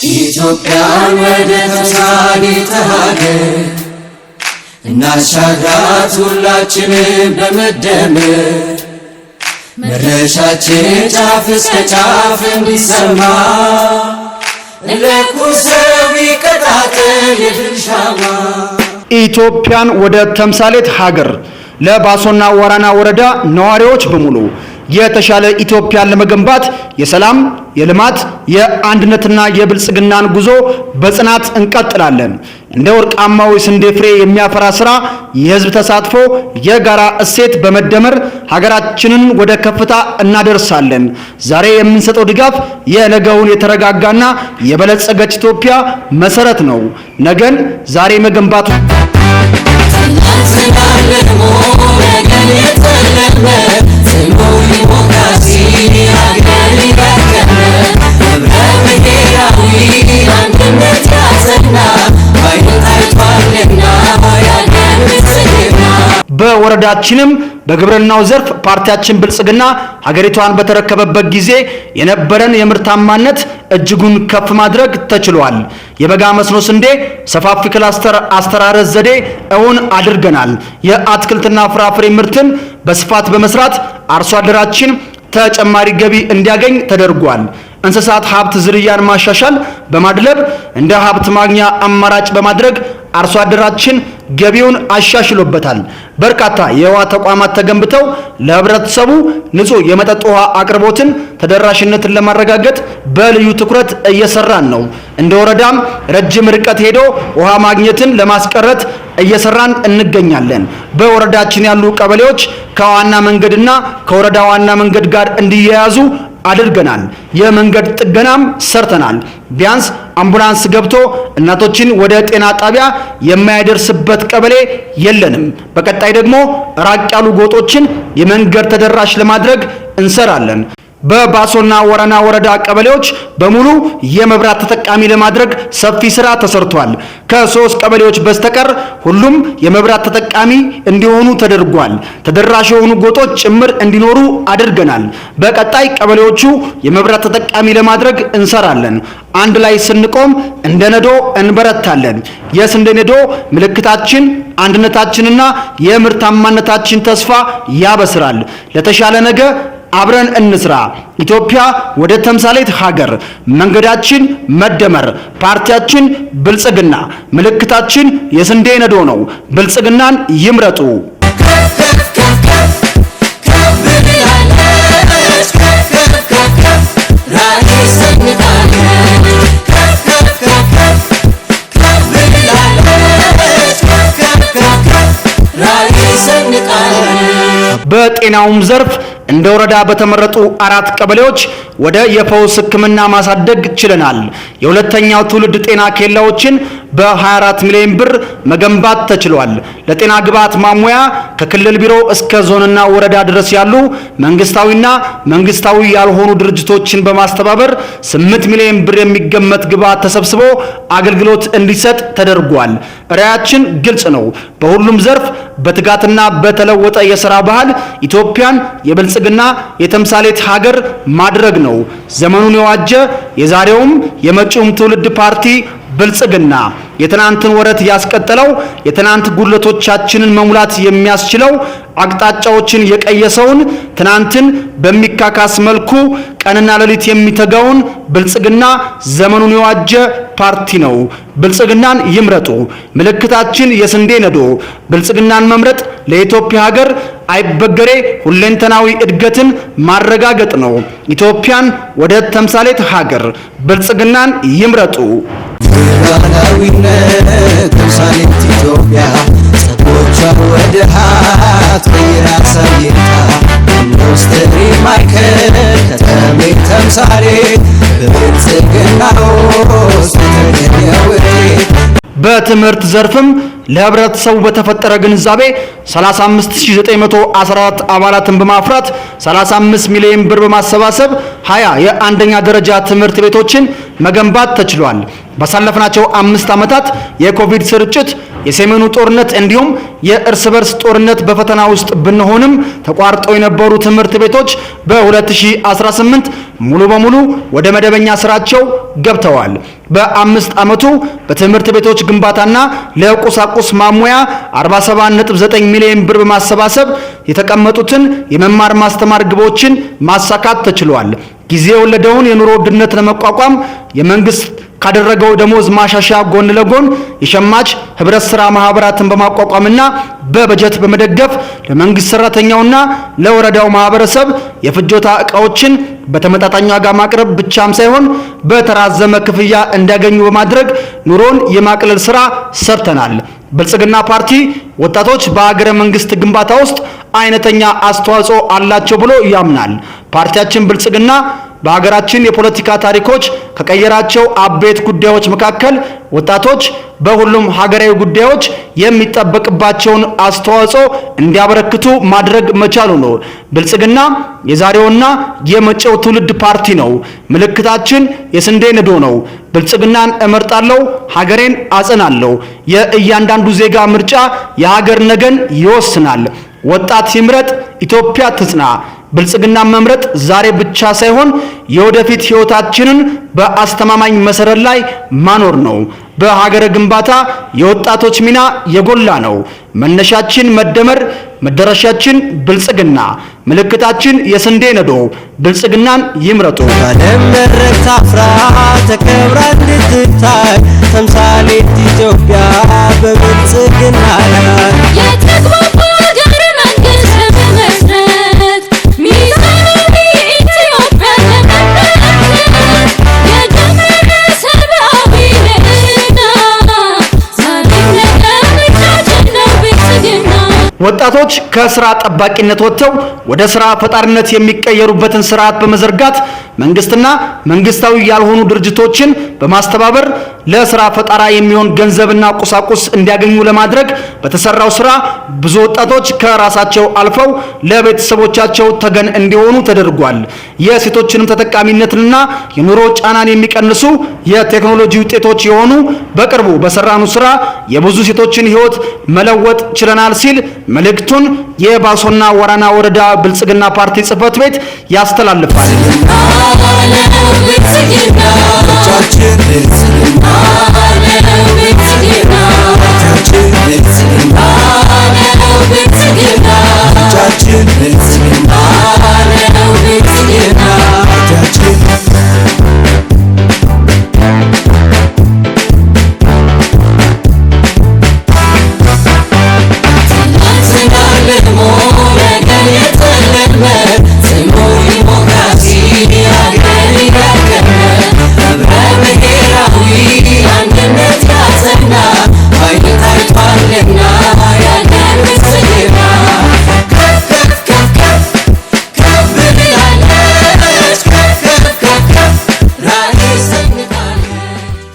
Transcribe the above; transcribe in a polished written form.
ኢትዮጵያን ወደ ተምሳሌተ ሀገር እናሻግራት ሁላችንም በመደመር መድረሻችን ጫፍ እስከ ጫፍ እንዲሰማ ለኩሰው ይቀጣጠል የድል ሻማ። ኢትዮጵያን ወደ ተምሳሌት ሀገር ለባሶና ወራና ወረዳ ነዋሪዎች በሙሉ የተሻለ ኢትዮጵያን ለመገንባት የሰላም፣ የልማት፣ የአንድነትና የብልጽግናን ጉዞ በጽናት እንቀጥላለን። እንደ ወርቃማው የስንዴ ፍሬ የሚያፈራ ስራ፣ የህዝብ ተሳትፎ፣ የጋራ እሴት በመደመር ሀገራችንን ወደ ከፍታ እናደርሳለን። ዛሬ የምንሰጠው ድጋፍ የነገውን የተረጋጋና የበለጸገች ኢትዮጵያ መሰረት ነው። ነገን ዛሬ መገንባቱ በወረዳችንም በግብርናው ዘርፍ ፓርቲያችን ብልጽግና ሀገሪቷን በተረከበበት ጊዜ የነበረን የምርታማነት እጅጉን ከፍ ማድረግ ተችሏል። የበጋ መስኖ ስንዴ ሰፋፊ ክላስተር አስተራረስ ዘዴ እውን አድርገናል። የአትክልትና ፍራፍሬ ምርትን በስፋት በመስራት አርሶ አደራችን ተጨማሪ ገቢ እንዲያገኝ ተደርጓል። እንስሳት ሀብት ዝርያን ማሻሻል በማድለብ እንደ ሀብት ማግኛ አማራጭ በማድረግ አርሶ አደራችን ገቢውን አሻሽሎበታል። በርካታ የውሃ ተቋማት ተገንብተው ለህብረተሰቡ ንጹህ የመጠጥ ውሃ አቅርቦትን ተደራሽነትን ለማረጋገጥ በልዩ ትኩረት እየሰራን ነው። እንደ ወረዳም ረጅም ርቀት ሄዶ ውሃ ማግኘትን ለማስቀረት እየሰራን እንገኛለን። በወረዳችን ያሉ ቀበሌዎች ከዋና መንገድና ከወረዳ ዋና መንገድ ጋር እንዲያያዙ አድርገናል። የመንገድ ጥገናም ሰርተናል። ቢያንስ አምቡላንስ ገብቶ እናቶችን ወደ ጤና ጣቢያ የማያደርስበት ቀበሌ የለንም። በቀጣይ ደግሞ ራቅ ያሉ ጎጦችን የመንገድ ተደራሽ ለማድረግ እንሰራለን። በባሶና ወራና ወረዳ ቀበሌዎች በሙሉ የመብራት ተጠቃሚ ለማድረግ ሰፊ ስራ ተሰርቷል። ከ3 ቀበሌዎች በስተቀር ሁሉም የመብራት ተጠቃሚ እንዲሆኑ ተደርጓል። ተደራሽ የሆኑ ጎጦች ጭምር እንዲኖሩ አድርገናል። በቀጣይ ቀበሌዎቹ የመብራት ተጠቃሚ ለማድረግ እንሰራለን። አንድ ላይ ስንቆም እንደ ነዶ እንበረታለን። የስንዴ ነዶ ምልክታችን አንድነታችንና የምርታማነታችን ተስፋ ያበስራል። ለተሻለ ነገ አብረን እንስራ። ኢትዮጵያ ወደ ተምሳሌት ሀገር፣ መንገዳችን መደመር፣ ፓርቲያችን ብልጽግና፣ ምልክታችን የስንዴ ነዶ ነው። ብልጽግናን ይምረጡ። በጤናውም ዘርፍ እንደ ወረዳ በተመረጡ 4 ቀበሌዎች ወደ የፈውስ ሕክምና ማሳደግ ችለናል። የሁለተኛው ትውልድ ጤና ኬላዎችን በ24 ሚሊዮን ብር መገንባት ተችሏል። ለጤና ግብዓት ማሟያ ከክልል ቢሮ እስከ ዞንና ወረዳ ድረስ ያሉ መንግስታዊና መንግስታዊ ያልሆኑ ድርጅቶችን በማስተባበር 8 ሚሊዮን ብር የሚገመት ግብዓት ተሰብስቦ አገልግሎት እንዲሰጥ ተደርጓል። ራዕያችን ግልጽ ነው። በሁሉም ዘርፍ በትጋትና በተለወጠ የሥራ ባህል ኢትዮጵያን የብልጽግና የተምሳሌት ሀገር ማድረግ ነው። ዘመኑን የዋጀ የዛሬውም የመጪውም ትውልድ ፓርቲ ብልጽግና የትናንትን ወረት ያስቀጠለው የትናንት ጉድለቶቻችንን መሙላት የሚያስችለው አቅጣጫዎችን የቀየሰውን ትናንትን በሚካካስ መልኩ ቀንና ሌሊት የሚተጋውን ብልጽግና ዘመኑን የዋጀ ፓርቲ ነው። ብልጽግናን ይምረጡ። ምልክታችን የስንዴ ነዶ። ብልጽግናን መምረጥ ለኢትዮጵያ ሀገር አይበገሬ ሁለንተናዊ እድገትን ማረጋገጥ ነው። ኢትዮጵያን ወደ ተምሳሌት ሀገር፣ ብልጽግናን ይምረጡ። ብርሃናዊነት ተምሳሌት ኢትዮጵያ ጸጎቿ ወደ ሀት ቀይራ ሳይታ ኢንዱስትሪ ማዕከል ከተሜ ተምሳሌት በብልጽግና ውስጥ የተገኘ ውጤት። በትምህርት ዘርፍም ለህብረተሰቡ በተፈጠረ ግንዛቤ 35914 አባላትን በማፍራት 35 ሚሊዮን ብር በማሰባሰብ 20 የአንደኛ ደረጃ ትምህርት ቤቶችን መገንባት ተችሏል። ባሳለፍናቸው 5 ዓመታት የኮቪድ ስርጭት፣ የሰሜኑ ጦርነት እንዲሁም የእርስ በርስ ጦርነት በፈተና ውስጥ ብንሆንም ተቋርጠው የነበሩ ትምህርት ቤቶች በ2018 ሙሉ በሙሉ ወደ መደበኛ ስራቸው ገብተዋል። በ5 ዓመቱ በትምህርት ቤቶች ግንባታና ለቁሳቁስ ማሟያ 47.9 ሚሊዮን ብር በማሰባሰብ የተቀመጡትን የመማር ማስተማር ግቦችን ማሳካት ተችሏል። ጊዜ የወለደውን የኑሮ ውድነት ለመቋቋም የመንግስት ካደረገው ደሞዝ ማሻሻያ ጎን ለጎን የሸማች ህብረት ስራ ማህበራትን በማቋቋምና በበጀት በመደገፍ ለመንግስት ሰራተኛውና ለወረዳው ማህበረሰብ የፍጆታ ዕቃዎችን በተመጣጣኝ ዋጋ ማቅረብ ብቻም ሳይሆን በተራዘመ ክፍያ እንዲያገኙ በማድረግ ኑሮን የማቅለል ስራ ሰርተናል። ብልጽግና ፓርቲ ወጣቶች በሀገረ መንግስት ግንባታ ውስጥ አይነተኛ አስተዋጽኦ አላቸው ብሎ ያምናል። ፓርቲያችን ብልጽግና በሀገራችን የፖለቲካ ታሪኮች ከቀየራቸው አበይት ጉዳዮች መካከል ወጣቶች በሁሉም ሀገራዊ ጉዳዮች የሚጠበቅባቸውን አስተዋጽኦ እንዲያበረክቱ ማድረግ መቻሉ ነው። ብልጽግና የዛሬውና የመጪው ትውልድ ፓርቲ ነው። ምልክታችን የስንዴ ነዶ ነው። ብልጽግናን እመርጣለሁ፣ ሀገሬን አጸናለሁ። የእያንዳንዱ ዜጋ ምርጫ የሀገር ነገን ይወስናል። ወጣት ይምረጥ፣ ኢትዮጵያ ትጽና። ብልጽግና መምረጥ ዛሬ ብቻ ሳይሆን የወደፊት ህይወታችንን በአስተማማኝ መሰረት ላይ ማኖር ነው። በሀገረ ግንባታ የወጣቶች ሚና የጎላ ነው። መነሻችን መደመር፣ መደረሻችን ብልጽግና። ምልክታችን የስንዴ ነዶ። ብልጽግናን ይምረጡ። ዓለም መድረክ ታፍራ ተከብራ እንድትታይ ተምሳሌት ኢትዮጵያ በብልጽግና ላይ ወጣቶች ከስራ ጠባቂነት ወጥተው ወደ ስራ ፈጣሪነት የሚቀየሩበትን ስርዓት በመዘርጋት መንግስትና መንግስታዊ ያልሆኑ ድርጅቶችን በማስተባበር ለስራ ፈጣራ የሚሆን ገንዘብና ቁሳቁስ እንዲያገኙ ለማድረግ በተሰራው ስራ ብዙ ወጣቶች ከራሳቸው አልፈው ለቤተሰቦቻቸው ተገን እንዲሆኑ ተደርጓል። የሴቶችንም ተጠቃሚነትና የኑሮ ጫናን የሚቀንሱ የቴክኖሎጂ ውጤቶች የሆኑ በቅርቡ በሰራኑ ስራ የብዙ ሴቶችን ህይወት መለወጥ ችለናል ሲል መልእክቱን የባሶና ወራና ወረዳ ብልጽግና ፓርቲ ጽህፈት ቤት ያስተላልፋል።